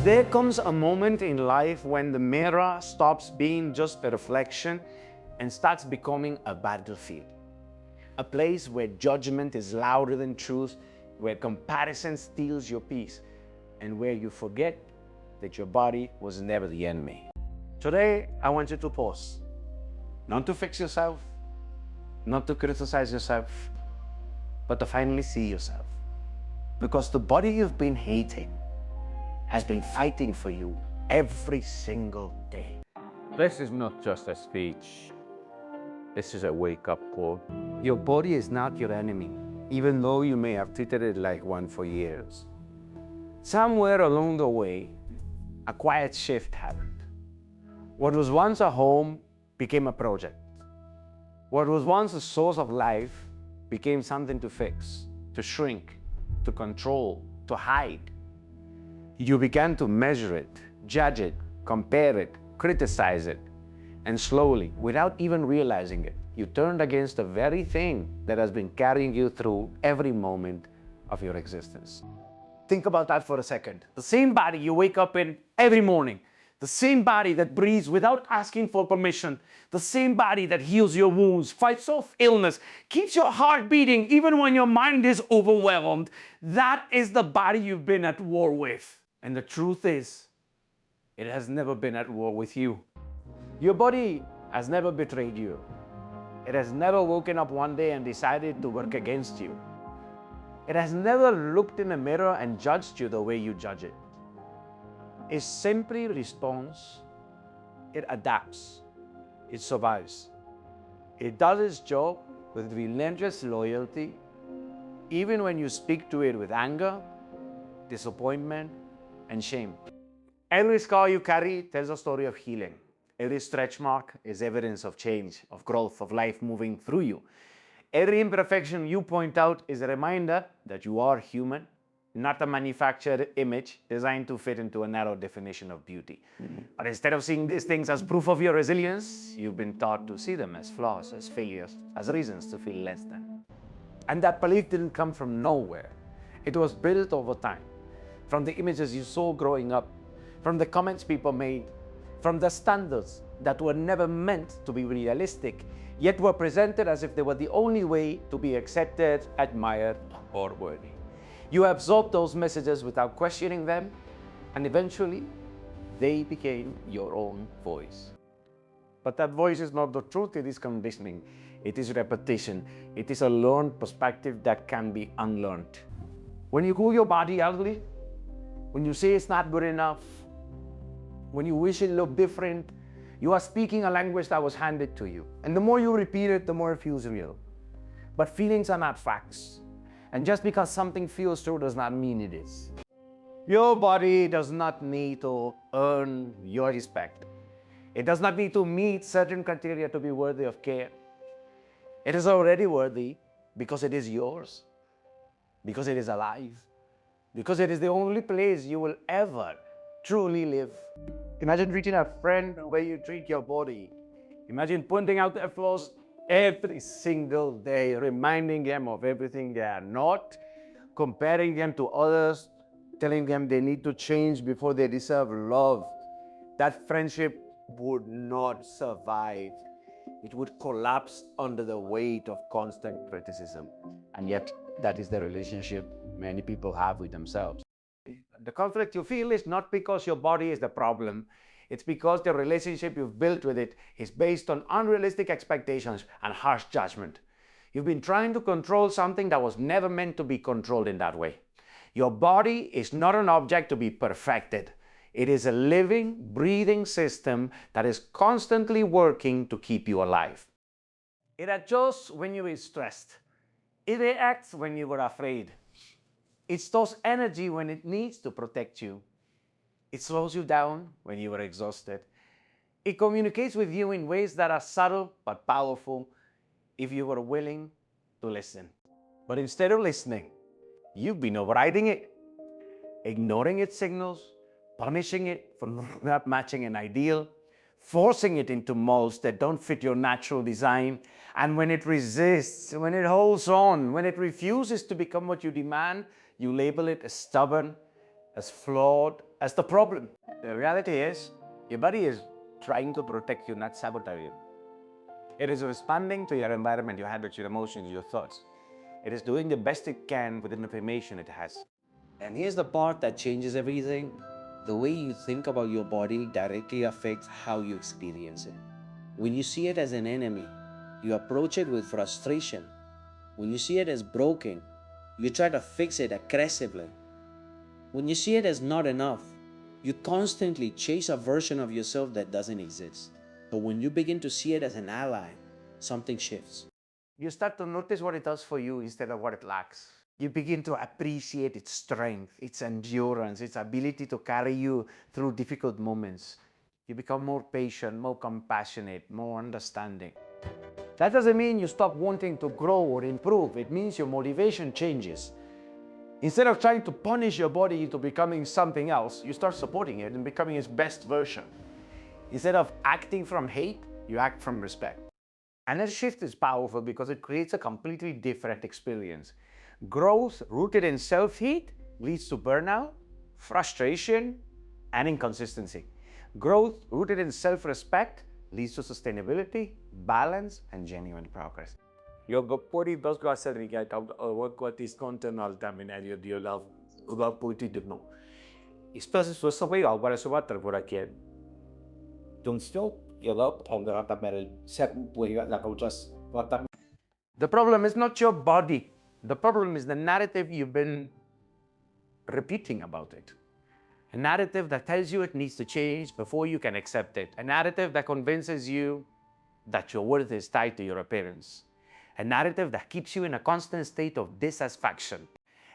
There comes a moment in life when the mirror stops being just a reflection and starts becoming a battlefield. A place where judgment is louder than truth, where comparison steals your peace, and where you forget that your body was never the enemy. Today, I want you to pause. Not to fix yourself, not to criticize yourself, but to finally see yourself. Because the body you've been hating has been fighting for you every single day. This is not just a speech. This is a wake-up call. Your body is not your enemy, even though you may have treated it like one for years. Somewhere along the way, a quiet shift happened. What was once a home became a project. What was once a source of life became something to fix, to shrink, to control, to hide. You began to measure it, judge it, compare it, criticize it, and slowly, without even realizing it, you turned against the very thing that has been carrying you through every moment of your existence. Think about that for a second. The same body you wake up in every morning, the same body that breathes without asking for permission, the same body that heals your wounds, fights off illness, keeps your heart beating even when your mind is overwhelmed. That is the body you've been at war with. And the truth is, it has never been at war with you. Your body has never betrayed you. It has never woken up one day and decided to work against you. It has never looked in a mirror and judged you the way you judge it. It simply responds, it adapts, it survives. It does its job with relentless loyalty, even when you speak to it with anger, disappointment, and shame. Every scar you carry tells a story of healing. Every stretch mark is evidence of change, of growth, of life moving through you. Every imperfection you point out is a reminder that you are human, not a manufactured image designed to fit into a narrow definition of beauty. But instead of seeing these things as proof of your resilience, you've been taught to see them as flaws, as failures, as reasons to feel less than. And that belief didn't come from nowhere. It was built over time, from the images you saw growing up, from the comments people made, from the standards that were never meant to be realistic, yet were presented as if they were the only way to be accepted, admired, or worthy. You absorbed those messages without questioning them, and eventually, they became your own voice. But that voice is not the truth, it is conditioning. It is repetition. It is a learned perspective that can be unlearned. When you call your body ugly, when you say it's not good enough, when you wish it looked different, you are speaking a language that was handed to you. And the more you repeat it, the more it feels real. But feelings are not facts. And just because something feels true does not mean it is. Your body does not need to earn your respect. It does not need to meet certain criteria to be worthy of care. It is already worthy because it is yours, because it is alive, because it is the only place you will ever truly live. Imagine treating a friend the way you treat your body. Imagine pointing out their flaws every single day, reminding them of everything they are not, comparing them to others, telling them they need to change before they deserve love. That friendship would not survive. It would collapse under the weight of constant criticism. And yet, that is the relationship many people have with themselves. The conflict you feel is not because your body is the problem. It's because the relationship you've built with it is based on unrealistic expectations and harsh judgment. You've been trying to control something that was never meant to be controlled in that way. Your body is not an object to be perfected. It is a living, breathing system that is constantly working to keep you alive. It adjusts when you are stressed. It reacts when you are afraid. It stores energy when it needs to protect you. It slows you down when you are exhausted. It communicates with you in ways that are subtle but powerful if you are willing to listen. But instead of listening, you've been overriding it, ignoring its signals, punishing it for not matching an ideal, forcing it into molds that don't fit your natural design. And when it resists, when it holds on, when it refuses to become what you demand, you label it as stubborn, as flawed, That's the problem. The reality is, your body is trying to protect you, not sabotage you. It is responding to your environment, your habits, your emotions, your thoughts. It is doing the best it can with the information it has. And here's the part that changes everything. The way you think about your body directly affects how you experience it. When you see it as an enemy, you approach it with frustration. When you see it as broken, you try to fix it aggressively. When you see it as not enough, you constantly chase a version of yourself that doesn't exist. But when you begin to see it as an ally, something shifts. You start to notice what it does for you instead of what it lacks. You begin to appreciate its strength, its endurance, its ability to carry you through difficult moments. You become more patient, more compassionate, more understanding. That doesn't mean you stop wanting to grow or improve. It means your motivation changes. Instead of trying to punish your body into becoming something else, you start supporting it and becoming its best version. Instead of acting from hate, you act from respect. And that shift is powerful because it creates a completely different experience. Growth rooted in self-hate leads to burnout, frustration, and inconsistency. Growth rooted in self-respect leads to sustainability, balance, and genuine progress. Your body does go segregate what is content all the time in area you love poetry to know. Especially so sabay agora so water por aqui. Don't stop you love on the rata metal set we got like just what The problem is not your body. The problem is the narrative you've been repeating about it. A narrative that tells you it needs to change before you can accept it. A narrative that convinces you that your worth is tied to your appearance. A narrative that keeps you in a constant state of dissatisfaction.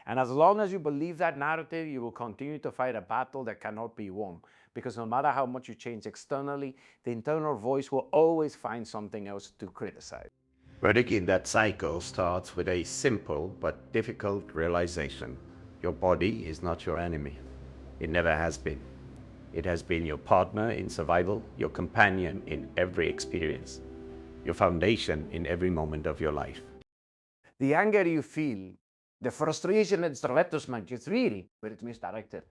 And as long as you believe that narrative, you will continue to fight a battle that cannot be won. Because no matter how much you change externally, the internal voice will always find something else to criticize. Breaking that cycle starts with a simple but difficult realization. Your body is not your enemy. It never has been. It has been your partner in survival, your companion in every experience, your foundation in every moment of your life. The anger you feel, the frustration and resentment, it's really, but it's misdirected.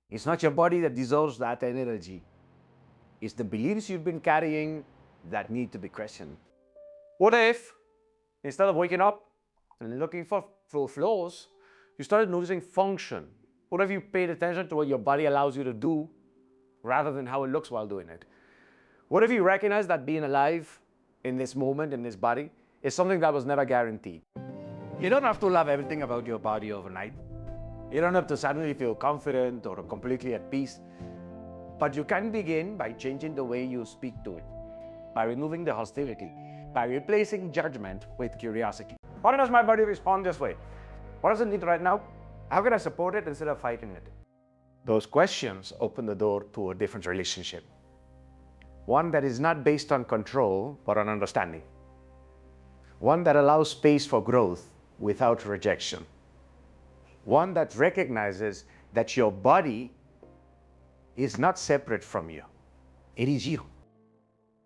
It's not your body that deserves that energy. It's the beliefs you've been carrying that need to be questioned. What if, instead of waking up and looking for flaws, you started noticing function? What if you paid attention to what your body allows you to do rather than how it looks while doing it? What if you recognize that being alive in this moment, in this body, is something that was never guaranteed? You don't have to love everything about your body overnight. You don't have to suddenly feel confident or completely at peace. But you can begin by changing the way you speak to it, by removing the hostility, by replacing judgment with curiosity. Why does my body respond this way? What does it need right now? How can I support it instead of fighting it? Those questions open the door to a different relationship. One that is not based on control, but on understanding. One that allows space for growth without rejection. One that recognizes that your body is not separate from you. It is you.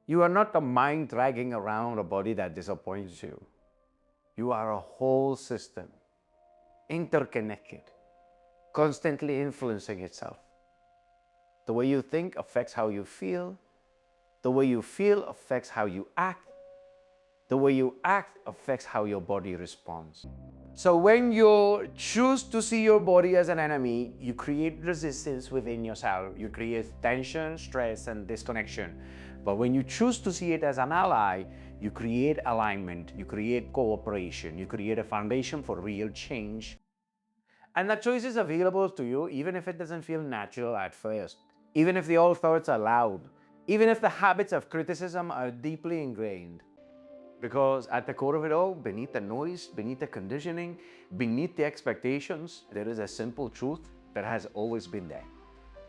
You are not a mind dragging around a body that disappoints you. You are a whole system, interconnected, constantly influencing itself. The way you think affects how you feel. The way you feel affects how you act. The way you act affects how your body responds. So when you choose to see your body as an enemy, you create resistance within yourself. You create tension, stress, and disconnection. But when you choose to see it as an ally, you create alignment, you create cooperation, you create a foundation for real change. And that choice is available to you even if it doesn't feel natural at first, even if the old thoughts are loud, even if the habits of criticism are deeply ingrained. Because at the core of it all, beneath the noise, beneath the conditioning, beneath the expectations, there is a simple truth that has always been there.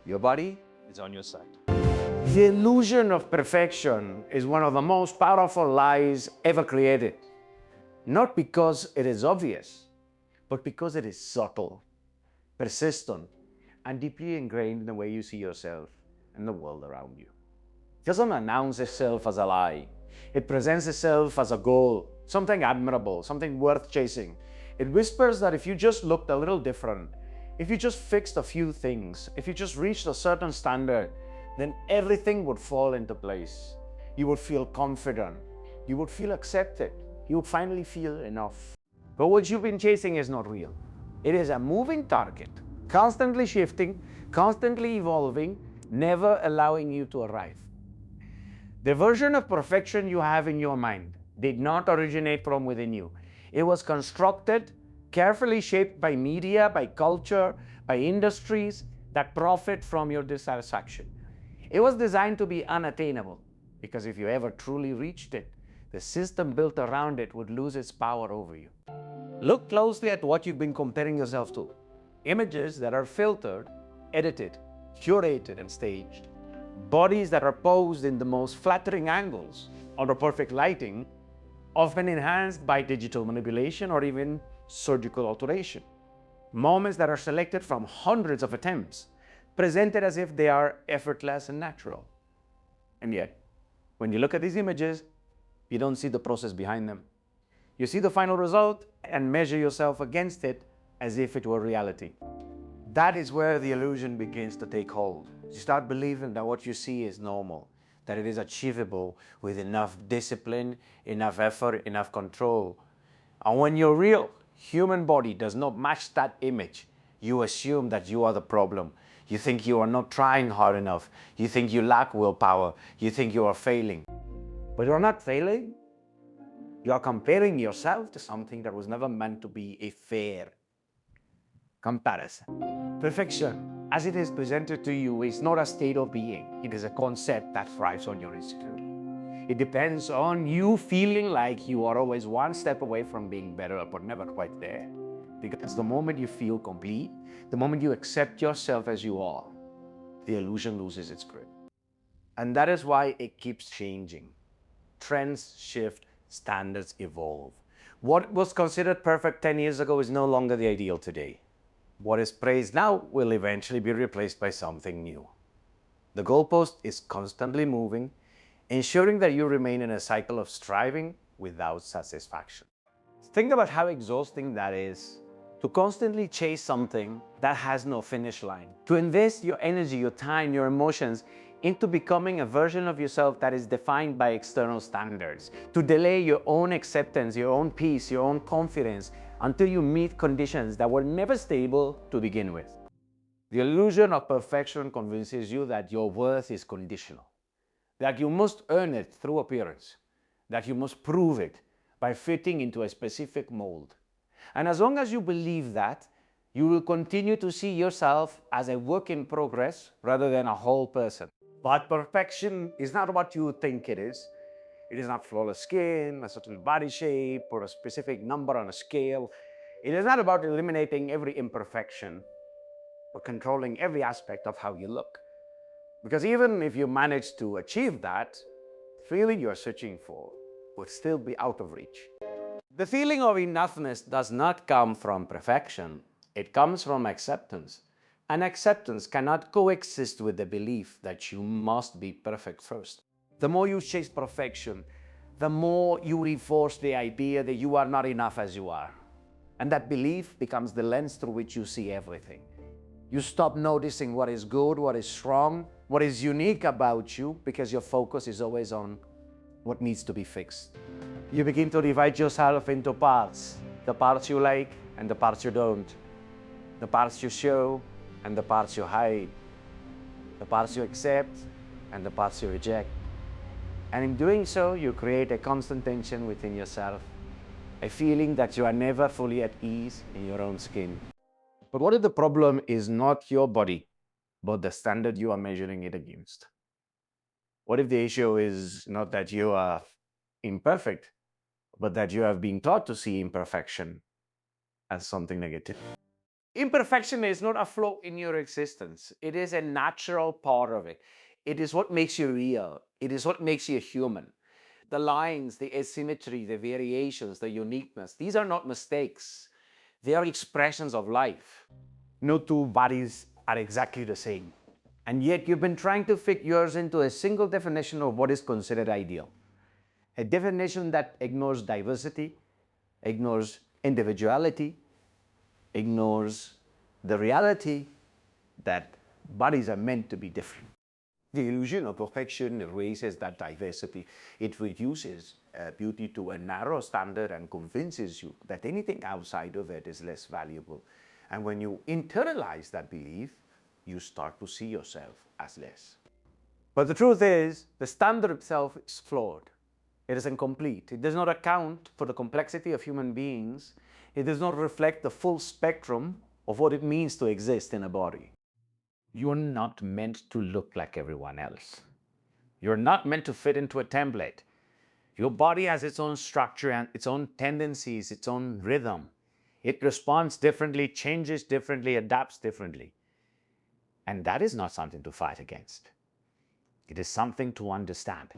Your body is on your side. The illusion of perfection is one of the most powerful lies ever created. Not because it is obvious, but because it is subtle, persistent, and deeply ingrained in the way you see yourself and the world around you. It doesn't announce itself as a lie. It presents itself as a goal, something admirable, something worth chasing. It whispers that if you just looked a little different, If you just fixed a few things, if you just reached a certain standard, then everything would fall into place. You would feel confident. You would feel accepted. You would finally feel enough. But what you've been chasing is not real. It is a moving target, constantly shifting, constantly evolving, never allowing you to arrive. The version of perfection you have in your mind did not originate from within you. It was constructed, carefully shaped by media, by culture, by industries that profit from your dissatisfaction. It was designed to be unattainable because if you ever truly reached it, the system built around it would lose its power over you. Look closely at what you've been comparing yourself to. Images that are filtered, edited, curated, and staged. Bodies that are posed in the most flattering angles, under perfect lighting, often enhanced by digital manipulation or even surgical alteration. Moments that are selected from hundreds of attempts, presented as if they are effortless and natural. And yet, when you look at these images, you don't see the process behind them. You see the final result and measure yourself against it as if it were reality. That is where the illusion begins to take hold. You start believing that what you see is normal, that it is achievable with enough discipline, enough effort, enough control. And when your real human body does not match that image, you assume that you are the problem. You think you are not trying hard enough. You think you lack willpower. You think you are failing. But you're not failing. You are comparing yourself to something that was never meant to be a fair comparison. Perfection, as it is presented to you, is not a state of being. It is a concept that thrives on your insecurity. It depends on you feeling like you are always one step away from being better, but never quite there. Because the moment you feel complete, the moment you accept yourself as you are, the illusion loses its grip. And that is why it keeps changing. Trends shift, standards evolve. What was considered perfect 10 years ago is no longer the ideal today. What is praised now will eventually be replaced by something new. The goalpost is constantly moving, ensuring that you remain in a cycle of striving without satisfaction. Think about how exhausting that is, to constantly chase something that has no finish line, to invest your energy, your time, your emotions into becoming a version of yourself that is defined by external standards, to delay your own acceptance, your own peace, your own confidence until you meet conditions that were never stable to begin with. The illusion of perfection convinces you that your worth is conditional, that you must earn it through appearance, that you must prove it by fitting into a specific mold. And as long as you believe that, you will continue to see yourself as a work in progress rather than a whole person. But perfection is not what you think it is. It is not flawless skin, a certain body shape, or a specific number on a scale. It is not about eliminating every imperfection, but controlling every aspect of how you look. Because even if you manage to achieve that, the feeling you're searching for would still be out of reach. The feeling of enoughness does not come from perfection. It comes from acceptance. And acceptance cannot coexist with the belief that you must be perfect first. The more you chase perfection, the more you reinforce the idea that you are not enough as you are. And that belief becomes the lens through which you see everything. You stop noticing what is good, what is strong, what is unique about you, because your focus is always on what needs to be fixed. You begin to divide yourself into parts, the parts you like and the parts you don't, the parts you show and the parts you hide, the parts you accept and the parts you reject. And in doing so, you create a constant tension within yourself, a feeling that you are never fully at ease in your own skin. But what if the problem is not your body, but the standard you are measuring it against? What if the issue is not that you are imperfect, but that you have been taught to see imperfection as something negative? Imperfection is not a flaw in your existence. It is a natural part of it. It is what makes you real. It is what makes you human. The lines, the asymmetry, the variations, the uniqueness, these are not mistakes. They are expressions of life. No two bodies are exactly the same. And yet you've been trying to fit yours into a single definition of what is considered ideal. A definition that ignores diversity, ignores individuality, ignores the reality that bodies are meant to be different. The illusion of perfection erases that diversity. It reduces beauty to a narrow standard and convinces you that anything outside of it is less valuable. And when you internalize that belief, you start to see yourself as less. But the truth is, the standard itself is flawed. It is incomplete. It does not account for the complexity of human beings. It does not reflect the full spectrum of what it means to exist in a body. You're not meant to look like everyone else. You're not meant to fit into a template. Your body has its own structure and its own tendencies, its own rhythm. It responds differently, changes differently, adapts differently. And that is not something to fight against. It is something to understand.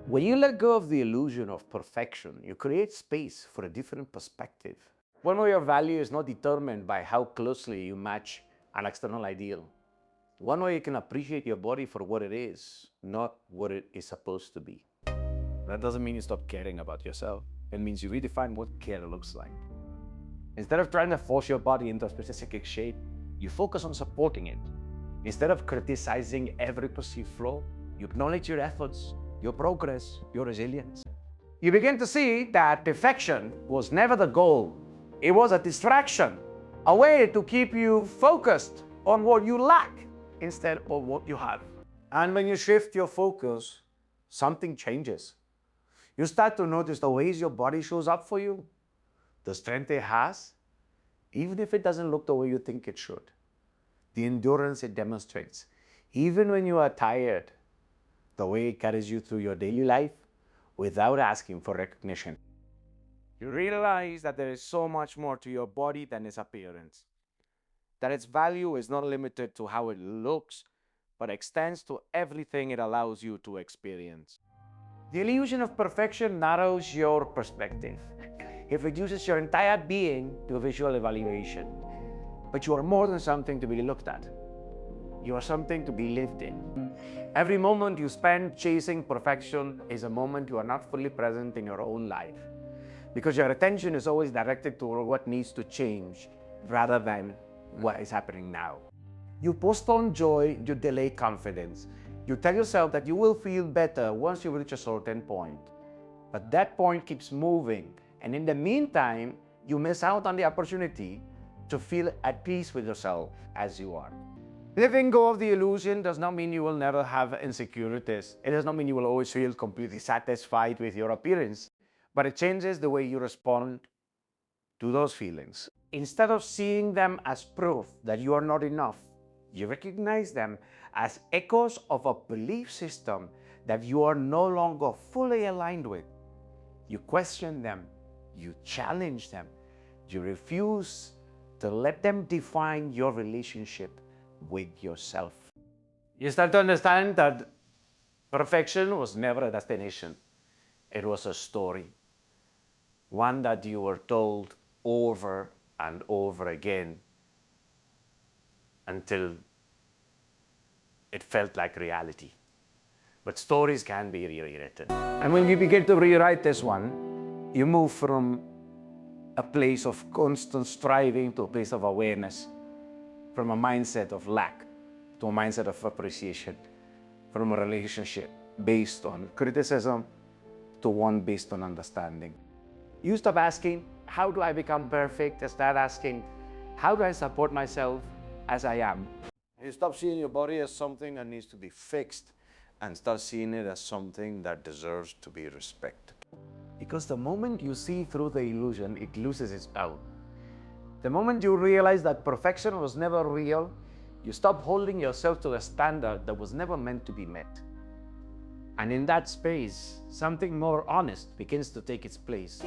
When you let go of the illusion of perfection, you create space for a different perspective. One way your value is not determined by how closely you match an external ideal. One way you can appreciate your body for what it is, not what it is supposed to be. That doesn't mean you stop caring about yourself. It means you redefine what care looks like. Instead of trying to force your body into a specific shape, you focus on supporting it. Instead of criticizing every perceived flaw, you acknowledge your efforts, your progress, your resilience. You begin to see that perfection was never the goal. It was a distraction, a way to keep you focused on what you lack instead of what you have. And when you shift your focus, something changes. You start to notice the ways your body shows up for you, the strength it has, even if it doesn't look the way you think it should, the endurance it demonstrates, even when you are tired, the way it carries you through your daily life without asking for recognition. You realize that there is so much more to your body than its appearance, that its value is not limited to how it looks, but extends to everything it allows you to experience. The illusion of perfection narrows your perspective. It reduces your entire being to a visual evaluation. But you are more than something to be looked at. You are something to be lived in. Every moment you spend chasing perfection is a moment you are not fully present in your own life, because your attention is always directed toward what needs to change rather than what is happening now. You postpone joy, you delay confidence. You tell yourself that you will feel better once you reach a certain point. But that point keeps moving, and in the meantime, you miss out on the opportunity to feel at peace with yourself as you are. Letting go of the illusion does not mean you will never have insecurities. It does not mean you will always feel completely satisfied with your appearance, but it changes the way you respond to those feelings. Instead of seeing them as proof that you are not enough, you recognize them as echoes of a belief system that you are no longer fully aligned with. You question them, you challenge them, you refuse to let them define your relationship with yourself. You start to understand that perfection was never a destination. It was a story, one that you were told over and over again until it felt like reality. But stories can be rewritten. And when you begin to rewrite this one, you move from a place of constant striving to a place of awareness, from a mindset of lack to a mindset of appreciation, from a relationship based on criticism to one based on understanding. You stop asking, how do I become perfect? And start asking, how do I support myself as I am? You stop seeing your body as something that needs to be fixed and start seeing it as something that deserves to be respected. Because the moment you see through the illusion, it loses its power. The moment you realize that perfection was never real, you stop holding yourself to a standard that was never meant to be met. And in that space, something more honest begins to take its place.